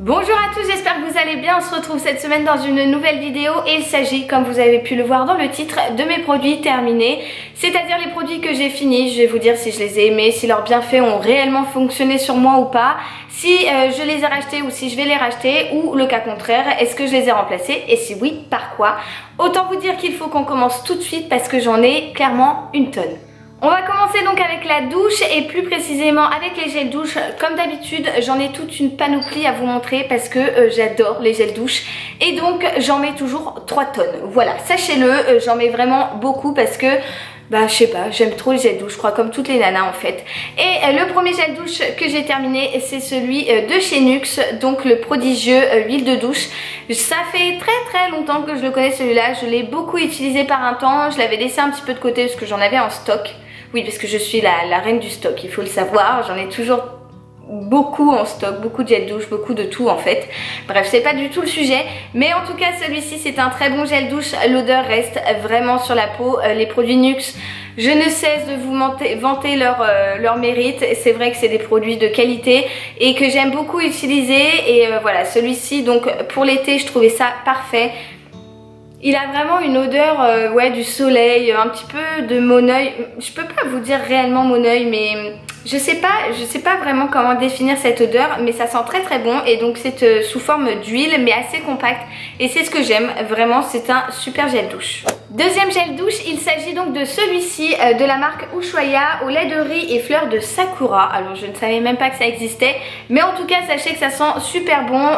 Bonjour à tous, j'espère que vous allez bien. On se retrouve cette semaine dans une nouvelle vidéo et il s'agit, comme vous avez pu le voir dans le titre, de mes produits terminés, c'est-à-dire les produits que j'ai finis. Je vais vous dire si je les ai aimés, si leurs bienfaits ont réellement fonctionné sur moi ou pas, si je les ai rachetés ou si je vais les racheter, ou le cas contraire, est-ce que je les ai remplacés et si oui, par quoi. Autant vous dire qu'il faut qu'on commence tout de suite parce que j'en ai clairement une tonne. On va commencer donc avec la douche et plus précisément avec les gels douche. Comme d'habitude, j'en ai toute une panoplie à vous montrer parce que j'adore les gels douche et donc j'en mets toujours 3 tonnes. Voilà, sachez-le, j'en mets vraiment beaucoup parce que je sais pas, j'aime trop les gels douche, je crois, comme toutes les nanas en fait. Et le premier gel douche que j'ai terminé, c'est celui de chez Nuxe, donc le prodigieux huile de douche. Ça fait très longtemps que je le connais celui-là, je l'ai beaucoup utilisé par un temps, je l'avais laissé un petit peu de côté parce que j'en avais en stock. Oui, parce que je suis la reine du stock, il faut le savoir, j'en ai toujours beaucoup en stock, beaucoup de gel douche, beaucoup de tout en fait. Bref, c'est pas du tout le sujet, mais en tout cas celui-ci c'est un très bon gel douche, l'odeur reste vraiment sur la peau. Les produits Nuxe, je ne cesse de vous vanter leur mérite. C'est vrai que c'est des produits de qualité et que j'aime beaucoup utiliser et voilà, celui-ci donc pour l'été je trouvais ça parfait. Il a vraiment une odeur du soleil, un petit peu de mon oeil. Je peux pas vous dire réellement mon oeil, mais je sais pas vraiment comment définir cette odeur, mais ça sent très bon et donc c'est sous forme d'huile mais assez compact et c'est ce que j'aime, vraiment c'est un super gel douche. Deuxième gel douche, il s'agit donc de celui-ci de la marque Ushuaïa au lait de riz et fleurs de sakura. Alors je ne savais même pas que ça existait, mais en tout cas sachez que ça sent super bon.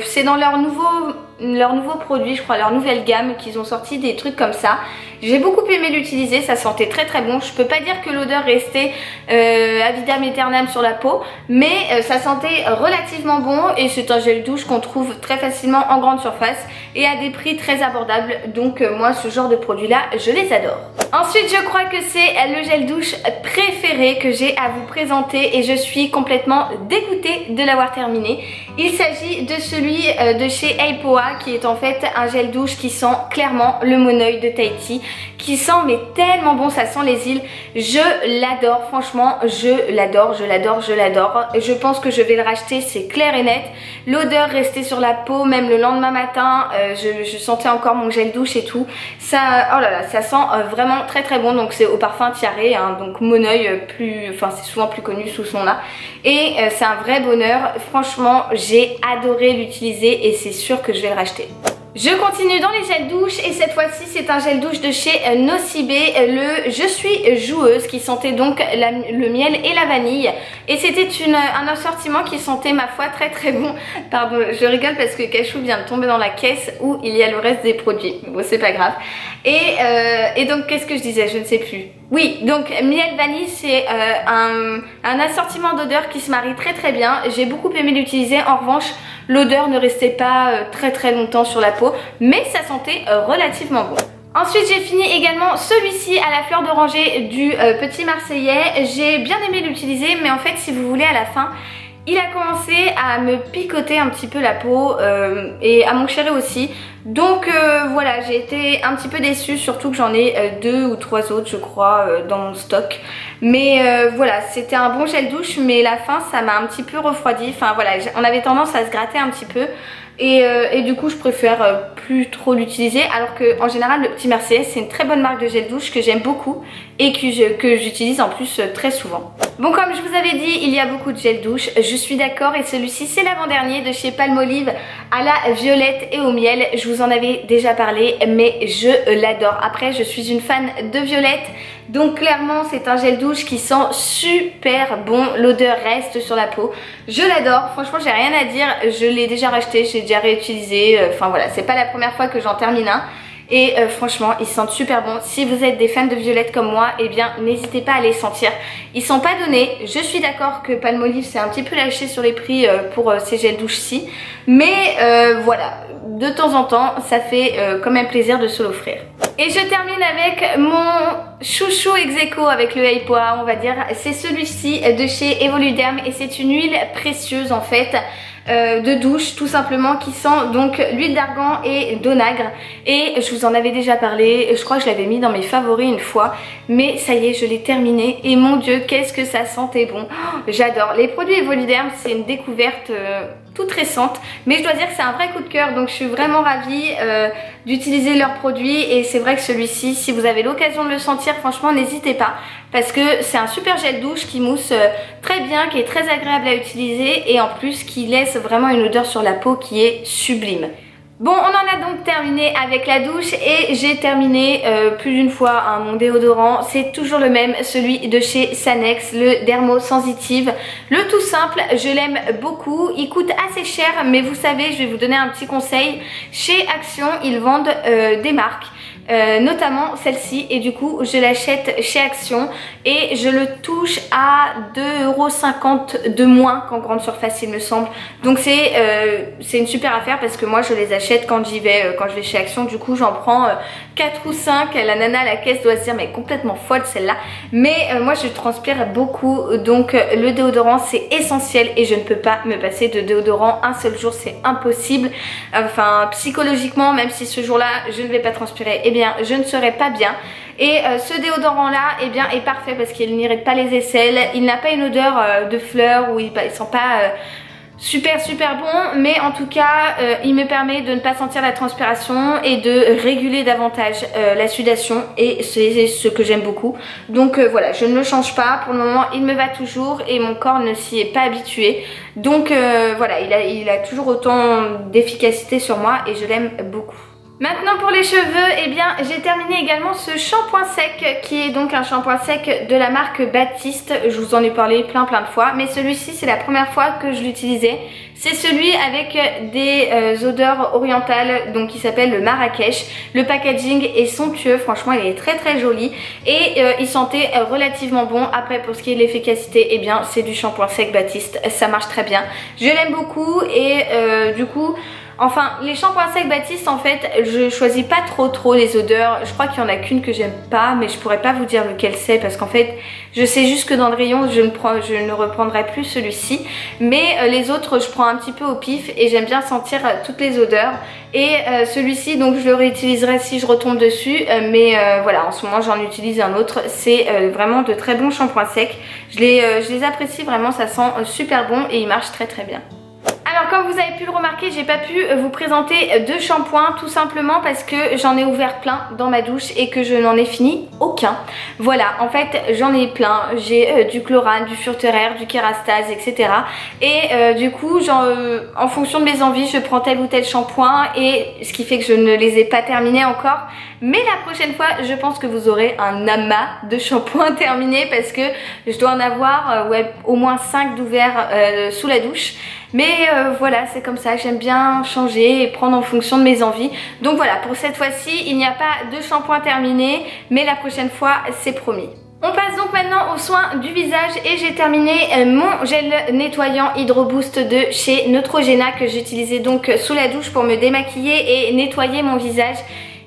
C'est dans leur nouveau produit, je crois, leur nouvelle gamme qu'ils ont sorti des trucs comme ça. J'ai beaucoup aimé l'utiliser, ça sentait très bon. Je peux pas dire que l'odeur restait ad vitam aeternam sur la peau, mais ça sentait relativement bon et c'est un gel douche qu'on trouve très facilement en grande surface et à des prix très abordables. Donc moi ce genre de produits là, je les adore. Ensuite je crois que c'est le gel douche préféré que j'ai à vous présenter et je suis complètement dégoûtée de l'avoir terminé. Il s'agit de celui de chez Eipoa qui est en fait un gel douche qui sent clairement le monoeil de Tahiti, qui sent mais tellement bon, ça sent les îles. Je l'adore, franchement, je l'adore. Je pense que je vais le racheter, c'est clair et net. L'odeur restait sur la peau, même le lendemain matin, je sentais encore mon gel douche et tout. Ça, oh là là, ça sent vraiment très bon. Donc c'est au parfum Tiare, hein, donc monoeil c'est souvent plus connu sous ce nom-là. Et c'est un vrai bonheur. Franchement, j'ai adoré l'utiliser et c'est sûr que je vais le racheter. Je continue dans les gels douche et cette fois-ci c'est un gel douche de chez Nocibe, le Je suis joueuse, qui sentait donc le miel et la vanille et c'était un assortiment qui sentait ma foi très bon. Pardon, je rigole parce que Cachou vient de tomber dans la caisse où il y a le reste des produits, bon c'est pas grave. Et donc qu'est-ce que je disais, je ne sais plus. Oui, donc miel vanille c'est un assortiment d'odeurs qui se marie très bien. J'ai beaucoup aimé l'utiliser, en revanche l'odeur ne restait pas très longtemps sur la peau, mais ça sentait relativement bon. Ensuite j'ai fini également celui-ci à la fleur d'oranger du Petit Marseillais. J'ai bien aimé l'utiliser, mais en fait si vous voulez à la fin il a commencé à me picoter un petit peu la peau et à m'enchirer aussi. Donc voilà, j'ai été un petit peu déçue, surtout que j'en ai 2 ou 3 autres je crois dans mon stock. Mais voilà, c'était un bon gel douche, mais la fin ça m'a un petit peu refroidi. Enfin voilà, on avait tendance à se gratter un petit peu. Et du coup je préfère plus trop l'utiliser, alors que en général le Petit Marseillais c'est une très bonne marque de gel douche que j'aime beaucoup et que j'utilise en plus très souvent. Bon, comme je vous avais dit, il y a beaucoup de gel douche, je suis d'accord, et celui-ci c'est l'avant-dernier de chez Palmolive à la violette et au miel. Je vous en avais déjà parlé mais je l'adore. Après je suis une fan de violette, donc clairement c'est un gel douche qui sent super bon, l'odeur reste sur la peau. Je l'adore, franchement j'ai rien à dire, je l'ai déjà racheté, j'ai déjà réutilisé, enfin voilà, c'est pas la première fois que j'en termine un. Et franchement ils sentent super bon. Si vous êtes des fans de violette comme moi, eh bien n'hésitez pas à les sentir. Ils sont pas donnés, je suis d'accord que Palmolive s'est un petit peu lâché sur les prix pour ces gels douche-ci, mais voilà, de temps en temps ça fait quand même plaisir de se l'offrir. Et je termine avec mon chouchou ex-aequo avec le Eipoa, on va dire. C'est celui-ci de chez Evoluderm et c'est une huile précieuse en fait. De douche tout simplement, qui sent donc l'huile d'argan et d'onagre, et je vous en avais déjà parlé, je crois que je l'avais mis dans mes favoris une fois, mais ça y est, je l'ai terminé et mon dieu qu'est-ce que ça sentait bon. Oh, j'adore les produits Evoluderm, c'est une découverte toute récente, mais je dois dire que c'est un vrai coup de cœur, donc je suis vraiment ravie d'utiliser leurs produits. Et c'est vrai que celui-ci, si vous avez l'occasion de le sentir, franchement n'hésitez pas, parce que c'est un super gel douche qui mousse très bien, qui est très agréable à utiliser et en plus qui laisse vraiment une odeur sur la peau qui est sublime. Bon, on en a donc terminé avec la douche et j'ai terminé plus d'une fois mon déodorant. C'est toujours le même, celui de chez Sanex, le Dermo Sensitive. Le tout simple, je l'aime beaucoup. Il coûte assez cher, mais vous savez, je vais vous donner un petit conseil. Chez Action, ils vendent des marques. Notamment celle-ci, et du coup je l'achète chez Action et je le touche à 2,50 € de moins qu'en grande surface il me semble. Donc c'est une super affaire parce que moi je les achète quand j'y vais, quand je vais chez Action. Du coup j'en prends 4 ou 5, la nana à la caisse doit se dire mais complètement folle celle-là. Mais moi je transpire beaucoup, donc le déodorant c'est essentiel et je ne peux pas me passer de déodorant un seul jour, c'est impossible. Enfin psychologiquement, même si ce jour-là je ne vais pas transpirer, eh bien je ne serai pas bien. Et ce déodorant là eh bien est parfait parce qu'il n'irrite pas les aisselles, il n'a pas une odeur de fleurs ou il sent pas super bon, mais en tout cas il me permet de ne pas sentir la transpiration et de réguler davantage la sudation, et c'est ce que j'aime beaucoup. Donc voilà, je ne le change pas pour le moment, il me va toujours et mon corps ne s'y est pas habitué. Donc voilà, il a toujours autant d'efficacité sur moi et je l'aime beaucoup. Maintenant pour les cheveux, eh bien j'ai terminé également ce shampoing sec qui est donc un shampoing sec de la marque Baptiste. Je vous en ai parlé plein de fois, mais celui-ci c'est la première fois que je l'utilisais. C'est celui avec des odeurs orientales, donc qui s'appelle le Marrakech. Le packaging est somptueux, franchement il est très joli et il sentait relativement bon. Après pour ce qui est de l'efficacité, eh bien c'est du shampoing sec Baptiste, ça marche très bien. Je l'aime beaucoup et du coup... Enfin, les shampoings secs Baptiste, en fait, je choisis pas trop les odeurs. Je crois qu'il y en a qu'une que j'aime pas, mais je pourrais pas vous dire lequel c'est parce qu'en fait, je sais juste que dans le rayon, je ne reprendrai plus celui-ci. Mais les autres, je prends un petit peu au pif et j'aime bien sentir toutes les odeurs. Et celui-ci, donc je le réutiliserai si je retombe dessus. Mais voilà, en ce moment, j'en utilise un autre. C'est vraiment de très bons shampoings secs. Je les apprécie vraiment, ça sent super bon et il marche très bien. Alors comme vous avez pu le remarquer, j'ai pas pu vous présenter de shampoing tout simplement parce que j'en ai ouvert plein dans ma douche et que je n'en ai fini aucun. Voilà, en fait j'en ai plein, j'ai du Chlorane, du Furterer, du Kerastase, etc. Et du coup en fonction de mes envies je prends tel ou tel shampoing, et ce qui fait que je ne les ai pas terminés encore. Mais la prochaine fois je pense que vous aurez un amas de shampoings terminés parce que je dois en avoir au moins 5 d'ouverts sous la douche. Mais voilà, c'est comme ça, j'aime bien changer et prendre en fonction de mes envies. Donc voilà, pour cette fois-ci, il n'y a pas de shampoing terminé, mais la prochaine fois, c'est promis. On passe donc maintenant aux soins du visage et j'ai terminé mon gel nettoyant Hydro Boost de chez Neutrogena que j'utilisais donc sous la douche pour me démaquiller et nettoyer mon visage.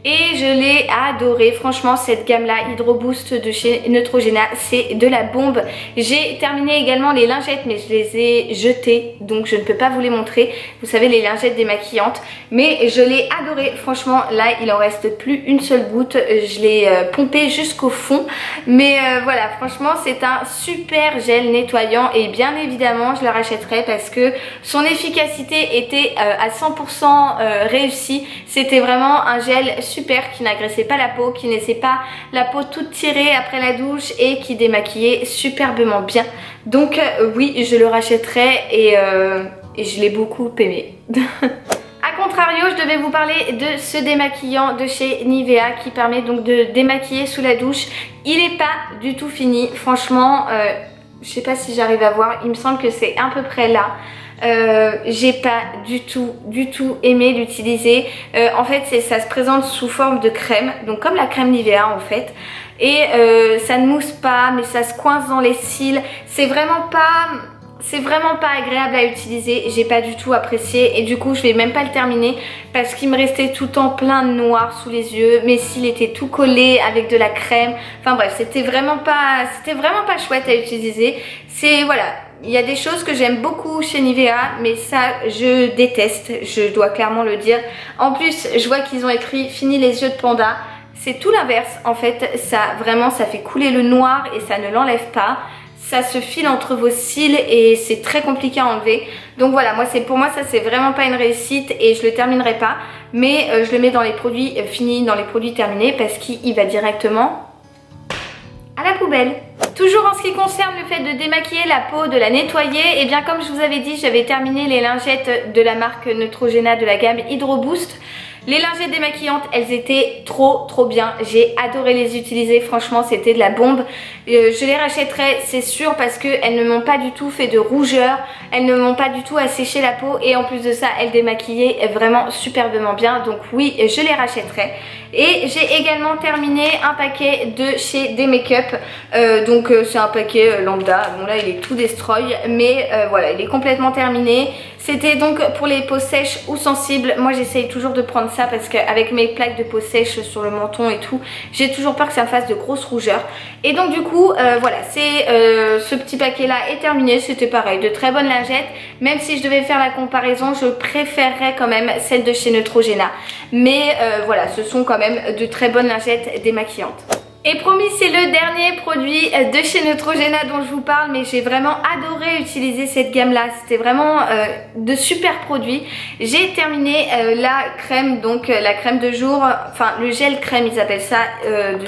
Et je l'ai adoré, franchement cette gamme là Hydro Boost de chez Neutrogena, c'est de la bombe. J'ai terminé également les lingettes mais je les ai jetées, donc je ne peux pas vous les montrer. Vous savez, les lingettes démaquillantes, mais je l'ai adoré, franchement là il en reste plus une seule goutte. Je l'ai pompé jusqu'au fond, mais voilà, franchement c'est un super gel nettoyant et bien évidemment je le rachèterai parce que son efficacité était à 100% réussie. C'était vraiment un gel super qui n'agressait pas la peau, qui ne laissait pas la peau toute tirée après la douche et qui démaquillait superbement bien. Donc oui, je le rachèterai et je l'ai beaucoup aimé. A contrario, je devais vous parler de ce démaquillant de chez Nivea qui permet donc de démaquiller sous la douche. Il n'est pas du tout fini, franchement, je sais pas si j'arrive à voir, il me semble que c'est à peu près là. J'ai pas du tout aimé l'utiliser. En fait ça se présente sous forme de crème, donc comme la crème Nivea en fait, et ça ne mousse pas mais ça se coince dans les cils. C'est vraiment pas agréable à utiliser, j'ai pas du tout apprécié et du coup je vais même pas le terminer parce qu'il me restait tout le temps plein de noir sous les yeux, mes cils étaient tout collés avec de la crème, enfin bref c'était vraiment pas chouette à utiliser. C'est voilà, il y a des choses que j'aime beaucoup chez Nivea, mais ça je déteste, je dois clairement le dire. En plus je vois qu'ils ont écrit fini les yeux de panda, c'est tout l'inverse en fait, ça vraiment ça fait couler le noir et ça ne l'enlève pas. ça se file entre vos cils et c'est très compliqué à enlever. Donc voilà, pour moi ça c'est vraiment pas une réussite et je le terminerai pas. Mais je le mets dans les produits finis, dans les produits terminés parce qu'il va directement à la poubelle. Toujours en ce qui concerne le fait de démaquiller la peau, de la nettoyer, et bien comme je vous avais dit, j'avais terminé les lingettes de la marque Neutrogena de la gamme Hydro Boost. Les lingettes démaquillantes, elles étaient trop bien. J'ai adoré les utiliser, franchement c'était de la bombe. Je les rachèterai, c'est sûr, parce qu'elles ne m'ont pas du tout fait de rougeur, elles ne m'ont pas du tout asséché la peau et en plus de ça, elles démaillaient vraiment superbement bien. Donc oui, je les rachèterai. Et j'ai également terminé un paquet de chez des make-up. Donc c'est un paquet lambda. Bon là il est tout destroy, mais voilà, il est complètement terminé. C'était donc pour les peaux sèches ou sensibles. Moi j'essaye toujours de prendre ça parce qu'avec mes plaques de peau sèche sur le menton et tout, j'ai toujours peur que ça me fasse de grosses rougeurs. Et donc du coup voilà, ce petit paquet là est terminé. C'était pareil, de très bonnes lingettes. Même si je devais faire la comparaison, je préférerais quand même celle de chez Neutrogena. Mais voilà, ce sont quand même de très bonnes lingettes démaquillantes. Et promis, c'est le dernier produit de chez Neutrogena dont je vous parle, mais j'ai vraiment adoré utiliser cette gamme là. C'était vraiment de super produits. J'ai terminé la crème, donc la crème de jour, enfin le gel crème ils appellent ça,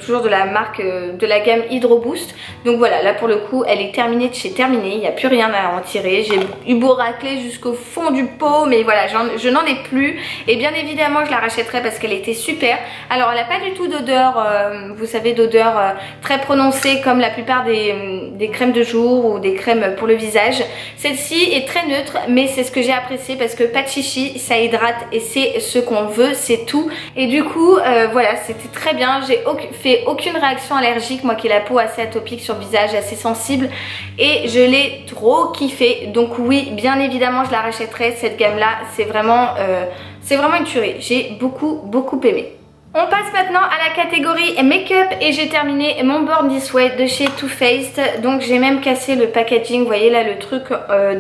toujours de la marque de la gamme Hydro Boost. Donc voilà, là pour le coup elle est terminée de chez terminée, il n'y a plus rien à en tirer. J'ai eu beau racler jusqu'au fond du pot, mais voilà, je n'en ai plus. Et bien évidemment je la rachèterai parce qu'elle était super. Alors elle n'a pas du tout d'odeur, vous savez, d'odeur très prononcée comme la plupart des crèmes de jour ou des crèmes pour le visage. Celle-ci est très neutre, mais c'est ce que j'ai apprécié parce que pas de chichi, ça hydrate et c'est ce qu'on veut, c'est tout. Et du coup voilà, c'était très bien. J'ai fait aucune réaction allergique, moi qui ai la peau assez atopique sur le visage, assez sensible, et je l'ai trop kiffé. Donc oui, bien évidemment je la rachèterai, cette gamme là. C'est vraiment une tuerie, j'ai beaucoup aimé. On passe maintenant à la catégorie make-up et j'ai terminé mon Born This Way de chez Too Faced. Donc j'ai même cassé le packaging, vous voyez là le truc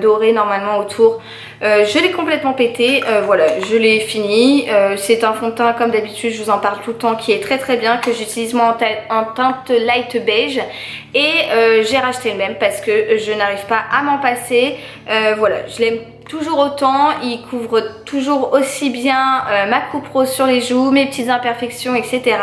doré normalement autour. Je l'ai complètement pété, voilà, je l'ai fini. C'est un fond de teint comme d'habitude, je vous en parle tout le temps, qui est très bien, que j'utilise moi en teinte light beige. Et j'ai racheté le même parce que je n'arrive pas à m'en passer. Voilà, je l'aime toujours autant, il couvre toujours aussi bien ma coupe rose sur les joues, mes petites imperfections, etc.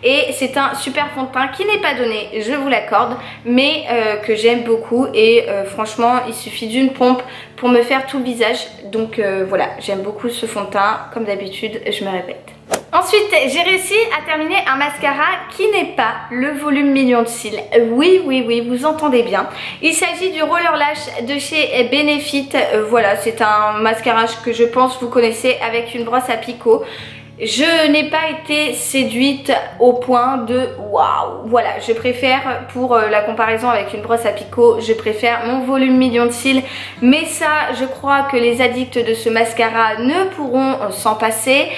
Et c'est un super fond de teint qui n'est pas donné, je vous l'accorde, mais que j'aime beaucoup. Et franchement, il suffit d'une pompe pour me faire tout le visage. Donc voilà, j'aime beaucoup ce fond de teint, comme d'habitude, je me répète. Ensuite, j'ai réussi à terminer un mascara qui n'est pas le volume million de cils. Oui, vous entendez bien. Il s'agit du Roller Lash de chez Benefit. Voilà, c'est un mascara que je pense vous connaissez, avec une brosse à picot. Je n'ai pas été séduite au point de waouh. Voilà, je préfère, pour la comparaison avec une brosse à picot, je préfère mon volume million de cils. Mais ça, je crois que les addicts de ce mascara ne pourront s'en passer.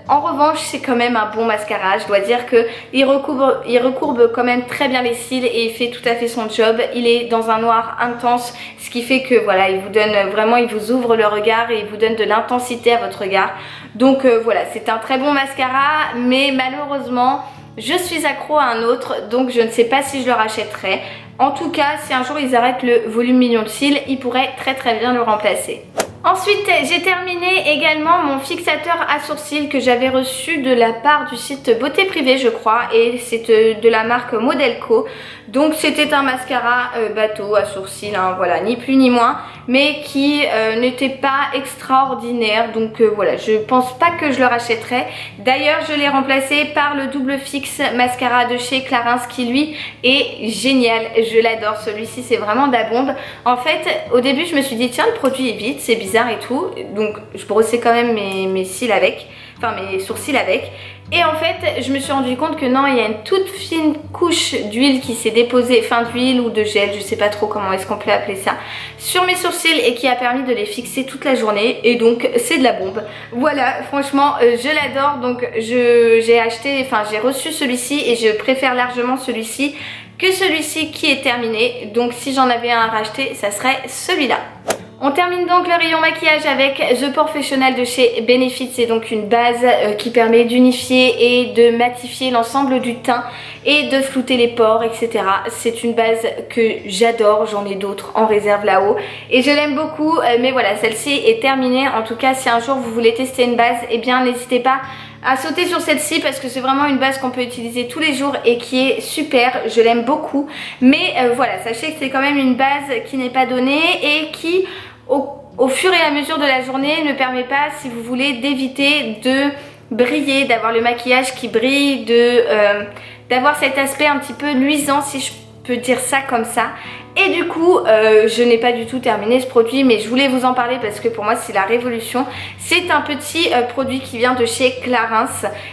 En revanche, c'est quand même un bon mascara. Je dois dire qu'il recourbe quand même très bien les cils et il fait tout à fait son job. Il est dans un noir intense, ce qui fait que voilà, il vous donne vraiment, il vous ouvre le regard et il vous donne de l'intensité à votre regard. Donc voilà, c'est un très bon mascara, mais malheureusement je suis accro à un autre, donc je ne sais pas si je le rachèterai. En tout cas, si un jour ils arrêtent le volume million de cils, ils pourraient très bien le remplacer. Ensuite, j'ai terminé également mon fixateur à sourcils que j'avais reçu de la part du site Beauté Privée, je crois, et c'est de la marque Modelco. Donc c'était un mascara bateau à sourcils, hein, voilà, ni plus ni moins, mais qui n'était pas extraordinaire. Donc voilà, je pense pas que je le rachèterai. D'ailleurs, je l'ai remplacé par le double fixe mascara de chez Clarins qui lui est génial. Je l'adore, celui-ci c'est vraiment de la bombe. En fait, au début je me suis dit tiens, le produit est vide, c'est bizarre et tout. Donc je brossais quand même mes cils avec, enfin mes sourcils avec. Et en fait, je me suis rendu compte que non, il y a une toute fine couche d'huile qui s'est déposée, enfin d'huile ou de gel, je sais pas trop comment est-ce qu'on peut appeler ça, sur mes sourcils et qui a permis de les fixer toute la journée. Et donc c'est de la bombe. Voilà, franchement, je l'adore. Donc j'ai acheté, enfin j'ai reçu celui-ci et je préfère largement celui-ci que celui-ci qui est terminé. Donc si j'en avais un à racheter, ça serait celui-là. On termine donc le rayon maquillage avec The Professional de chez Benefit. C'est donc une base qui permet d'unifier et de matifier l'ensemble du teint et de flouter les pores, etc. C'est une base que j'adore, j'en ai d'autres en réserve là-haut et je l'aime beaucoup, mais voilà, celle-ci est terminée. En tout cas, si un jour vous voulez tester une base, eh bien n'hésitez pas à sauter sur celle-ci parce que c'est vraiment une base qu'on peut utiliser tous les jours et qui est super, je l'aime beaucoup. Mais voilà, sachez que c'est quand même une base qui n'est pas donnée et qui au fur et à mesure de la journée ne permet pas, si vous voulez, d'éviter de briller, d'avoir le maquillage qui brille, d'avoir cet aspect un petit peu luisant, si je peux dire ça comme ça. Et du coup je n'ai pas du tout terminé ce produit, mais je voulais vous en parler parce que pour moi c'est la révolution. C'est un petit produit qui vient de chez Clarins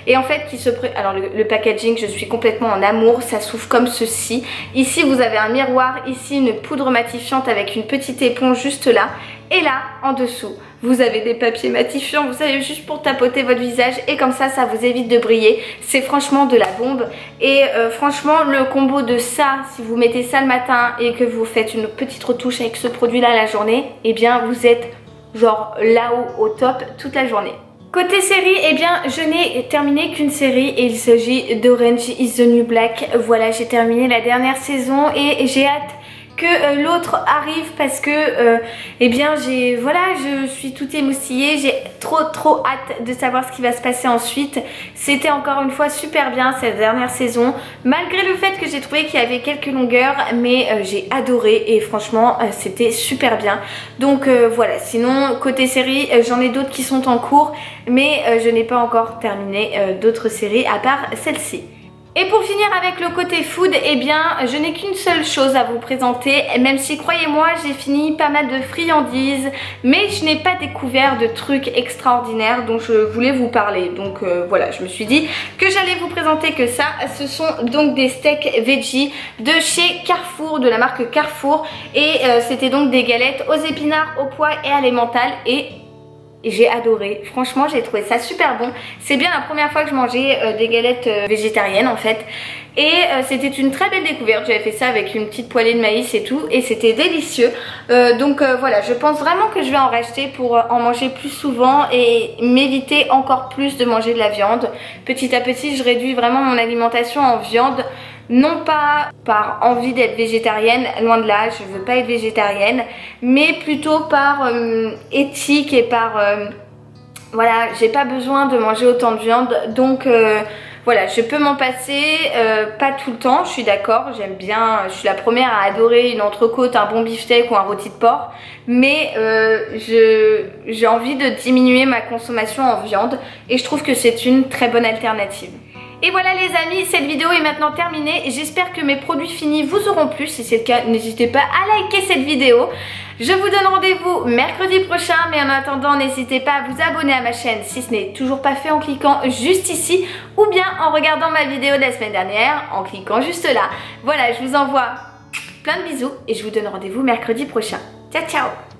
et en fait qui se alors le packaging, je suis complètement en amour. Ça s'ouvre comme ceci. Ici vous avez un miroir, ici une poudre matifiante avec une petite éponge juste là, et là en dessous vous avez des papiers matifiants, vous savez, juste pour tapoter votre visage et comme ça, ça vous évite de briller. C'est franchement de la bombe et franchement le combo de ça, si vous mettez ça le matin et que vous faites une petite retouche avec ce produit là la journée, et bien vous êtes genre là-haut au top toute la journée. Côté série, eh bien je n'ai terminé qu'une série et il s'agit d'Orange is the New Black. Voilà, j'ai terminé la dernière saison et j'ai hâte que l'autre arrive parce que eh bien je suis toute émoustillée, j'ai trop hâte de savoir ce qui va se passer ensuite. C'était encore une fois super bien cette dernière saison, malgré le fait que j'ai trouvé qu'il y avait quelques longueurs, mais j'ai adoré et franchement c'était super bien. Donc voilà, sinon côté série j'en ai d'autres qui sont en cours, mais je n'ai pas encore terminé d'autres séries à part celle-ci. Et pour finir avec le côté food, eh bien je n'ai qu'une seule chose à vous présenter, même si croyez-moi j'ai fini pas mal de friandises, mais je n'ai pas découvert de trucs extraordinaires dont je voulais vous parler. Donc voilà, je me suis dit que j'allais vous présenter que ça. Ce sont donc des steaks veggie de chez Carrefour, de la marque Carrefour, et c'était donc des galettes aux épinards, aux pois et à l'emmental, et j'ai adoré, franchement j'ai trouvé ça super bon. C'est bien la première fois que je mangeais des galettes végétariennes en fait. Et c'était une très belle découverte, j'avais fait ça avec une petite poêlée de maïs et tout, et c'était délicieux. Donc voilà, je pense vraiment que je vais en racheter pour en manger plus souvent et m'éviter encore plus de manger de la viande. Petit à petit je réduis vraiment mon alimentation en viande. Non pas par envie d'être végétarienne, loin de là, je veux pas être végétarienne, mais plutôt par éthique et par voilà, j'ai pas besoin de manger autant de viande, donc voilà, je peux m'en passer, pas tout le temps, je suis d'accord, j'aime bien, je suis la première à adorer une entrecôte, un bon beefsteak ou un rôti de porc, mais j'ai envie de diminuer ma consommation en viande et je trouve que c'est une très bonne alternative. Et voilà les amis, cette vidéo est maintenant terminée. J'espère que mes produits finis vous auront plu. Si c'est le cas, n'hésitez pas à liker cette vidéo. Je vous donne rendez-vous mercredi prochain, mais en attendant, n'hésitez pas à vous abonner à ma chaîne si ce n'est toujours pas fait en cliquant juste ici, ou bien en regardant ma vidéo de la semaine dernière en cliquant juste là. Voilà, je vous envoie plein de bisous et je vous donne rendez-vous mercredi prochain. Ciao ciao!